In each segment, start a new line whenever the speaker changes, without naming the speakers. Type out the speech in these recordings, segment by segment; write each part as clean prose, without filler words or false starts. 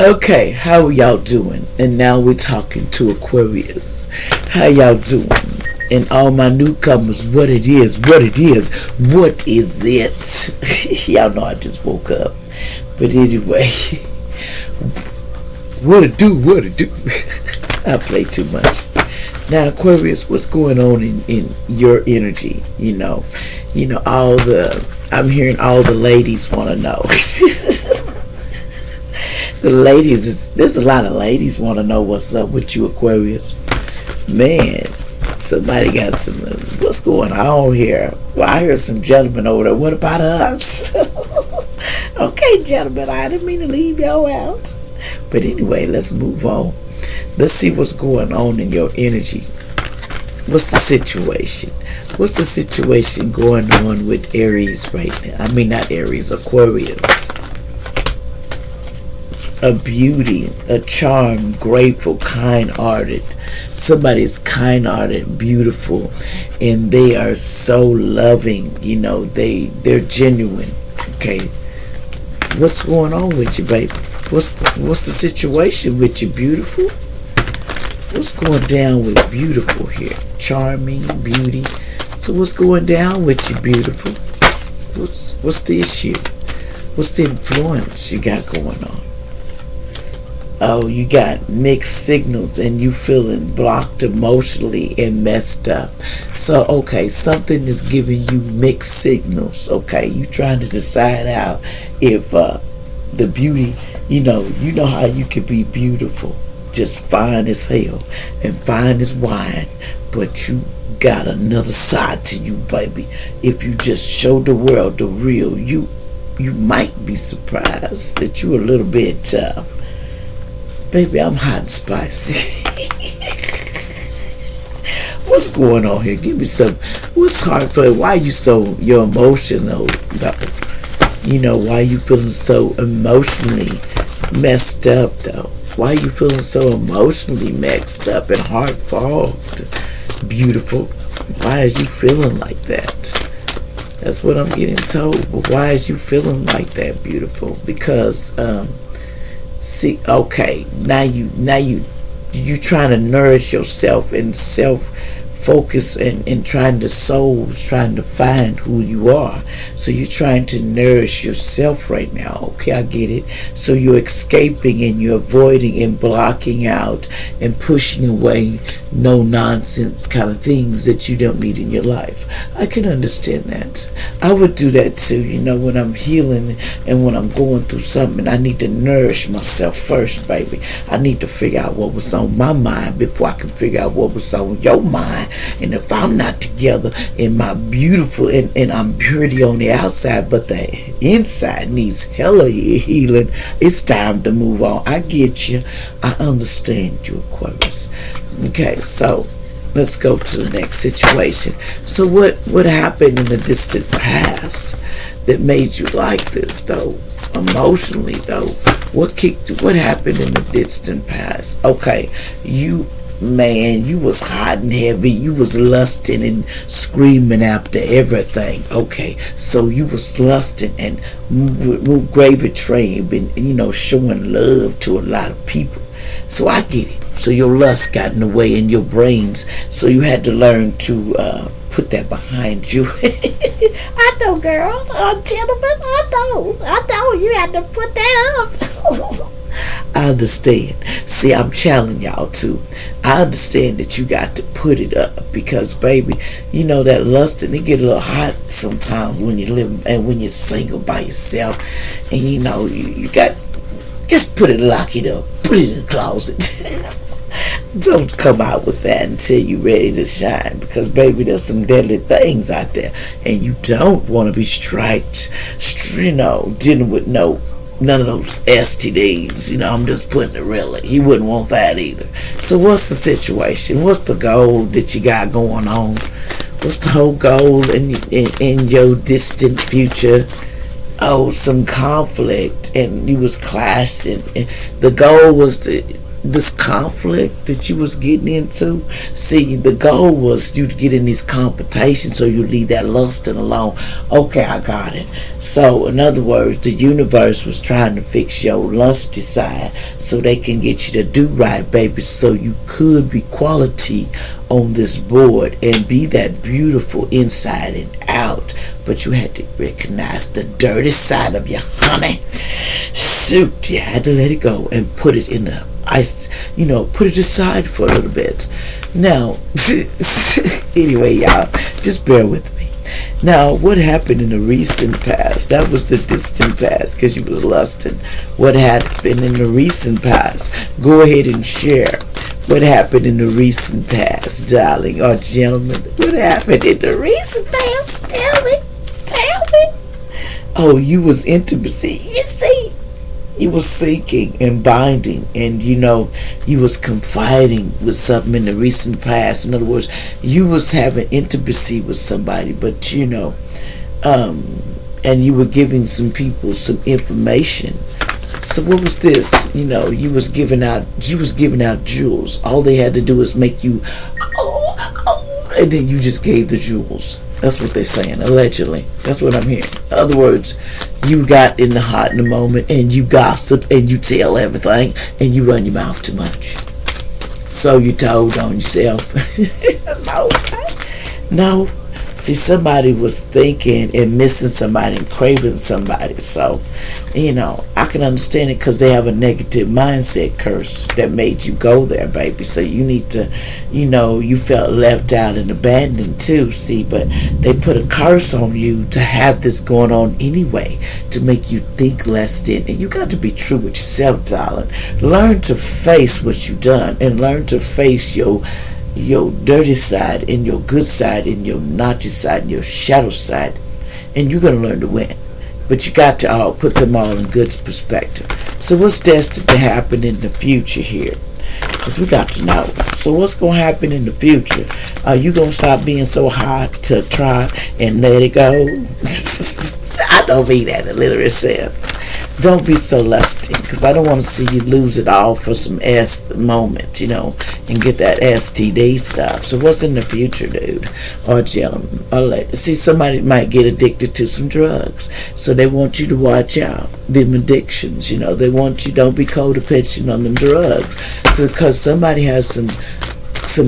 Okay, how are y'all doing? And now we're talking to Aquarius. How y'all doing? And all my newcomers, what it is, what is it? Y'all know I just woke up. But anyway, what it do? I play too much. Now, Aquarius, what's going on in your energy? I'm hearing all the ladies want to know. There's a lot of ladies want to know what's up with you, Aquarius. Man, somebody got what's going on here? Well, I hear some gentlemen over there. What about us? Okay, gentlemen, I didn't mean to leave y'all out. But anyway, let's move on. Let's see what's going on in your energy. What's the situation? What's the situation going on with Aries right now? I mean, not Aries, Aquarius. A beauty, a charm, grateful, kind-hearted. Somebody's kind-hearted, beautiful, and they are so loving. They're genuine. Okay, what's going on with you, baby? What's the situation with you, beautiful? What's going down with beautiful here? Charming, beauty. So what's going down with you, beautiful? What's the issue? What's the influence you got going on? Oh, you got mixed signals and you feeling blocked emotionally and messed up. So, okay, something is giving you mixed signals. Okay, you trying to decide out if the beauty, you know how you could be beautiful, just fine as hell and fine as wine, but you got another side to you, baby. If you just show the world the real you might be surprised that you a little bit baby, I'm hot and spicy. What's going on here? Give me some. What's hard for you? Why are you so emotional? Why are you feeling so emotionally messed up, though? Why are you feeling so emotionally mixed up and heart fogged? Beautiful. Why is you feeling like that? That's what I'm getting told. But why is you feeling like that, beautiful? Because see, okay, now you trying to nourish yourself and self-focus and trying to find who you are. So you're trying to nourish yourself right now. Okay, I get it. So you're escaping and you're avoiding and blocking out and pushing away no nonsense kind of things that you don't need in your life. I can understand that. I would do that too, when I'm healing and when I'm going through something. I need to nourish myself first, baby. I need to figure out what was on my mind before I can figure out what was on your mind. And if I'm not together in my beautiful and I'm pretty on the outside, but the inside needs hella healing, it's time to move on. I get you. I understand you, Aquarius. Okay, so let's go to the next situation. So what happened in the distant past that made you like this, though? Emotionally, though, what happened in the distant past? Okay, you was hot and heavy. You was lusting and screaming after everything. Okay, so you was lusting and gravy train, been showing love to a lot of people. So I get it. So your lust got in the way in your brains. So you had to learn to put that behind you. I know, girl. Gentlemen, I know. You had to put that up. I understand. See, I'm challenging y'all too. I understand that you got to put it up because, baby, that lust and it get a little hot sometimes when you live and when you're single by yourself, and you got just lock it up, put it in the closet. Don't come out with that until you're ready to shine, because baby, there's some deadly things out there, and you don't want to be dealing with none of those STDs. I'm just putting it really. He wouldn't want that either. So what's the situation? What's the goal that you got going on? What's the whole goal in your distant future? Oh, some conflict, and you was clashing. And the goal was to this conflict that you was getting into. See, the goal was you to get in these confrontations so you leave that lusting alone. Okay, I got it. So in other words, the universe was trying to fix your lusty side so they can get you to do right, baby, so you could be quality on this board and be that beautiful inside and out. But you had to recognize the dirty side of your honey suit. You had to let it go and put it in the ice, put it aside for a little bit. Now, anyway, y'all, just bear with me. Now, what happened in the recent past? That was the distant past because you was lusting. What happened in the recent past? Go ahead and share. What happened in the recent past, darling or gentlemen? What happened in the recent past? Tell me. Oh, you was intimacy. You see, you was seeking and binding, and you was confiding with something in the recent past. In other words, you was having intimacy with somebody, but and you were giving some people some information. So what was this? You was giving out jewels. All they had to do was make you and then you just gave the jewels. That's what they're saying, allegedly. That's what I'm hearing. In other words, you got in the hot in the moment and you gossip and you tell everything and you run your mouth too much. So you told on yourself. No. See, somebody was thinking and missing somebody and craving somebody. So, I can understand it because they have a negative mindset curse that made you go there, baby. So you need to, you felt left out and abandoned too, see. But they put a curse on you to have this going on anyway, to make you think less than. And you got to be true with yourself, darling. Learn to face what you done and learn to face your dirty side and your good side and your naughty side and your shadow side, and you're going to learn to win. But you got to put them all in good perspective. So what's destined to happen in the future here? Because we got to know. So what's going to happen in the future? Are you going to stop being so hot to try and let it go? I don't mean that in a literal sense. Don't be so lusty, because I don't want to see you lose it all for some S moment, and get that STD stuff. So what's in the future, dude, or gentleman, or lady? See, somebody might get addicted to some drugs, so they want you to watch out. Them addictions, they want you, don't be codependent on them drugs. So because somebody has some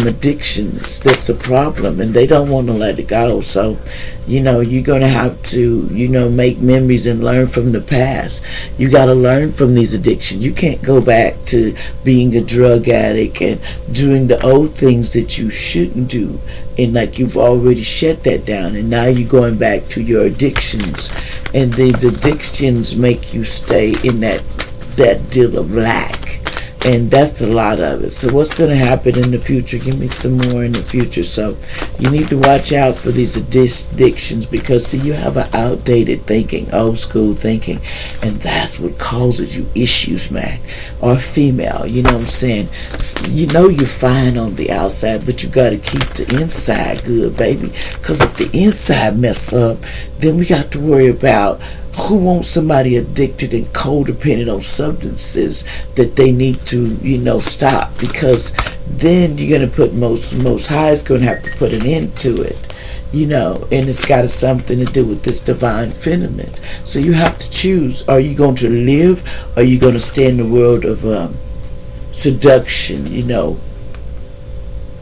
addictions, that's a problem, and they don't want to let it go. So you're going to have to make memories and learn from the past. You got to learn from these addictions. You can't go back to being a drug addict and doing the old things that you shouldn't do, and like you've already shut that down, and now you're going back to your addictions, and these addictions make you stay in that deal of lack. And that's a lot of it. So what's going to happen in the future? Give me some more in the future. So you need to watch out for these addictions, because see, you have an outdated thinking, old school thinking, and that's what causes you issues, man. Or female, you know what I'm saying? You're fine on the outside, but you got to keep the inside good, baby. Because if the inside mess up, then we got to worry about who wants somebody addicted and codependent on substances that they need to, stop, because then you're going to put most high is going to have to put an end to it, and it's got something to do with this divine feminine. So you have to choose. Are you going to live, or are you going to stay in the world of seduction,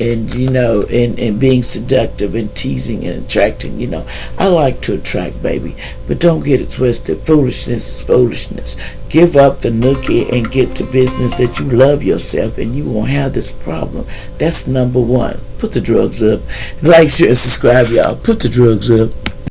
and being seductive and teasing and attracting. I like to attract, baby, but don't get it twisted. Foolishness is foolishness. Give up the nookie and get to business that you love yourself, and you won't have this problem. That's number one. Put the drugs up. Like, share, subscribe, y'all. Put the drugs up.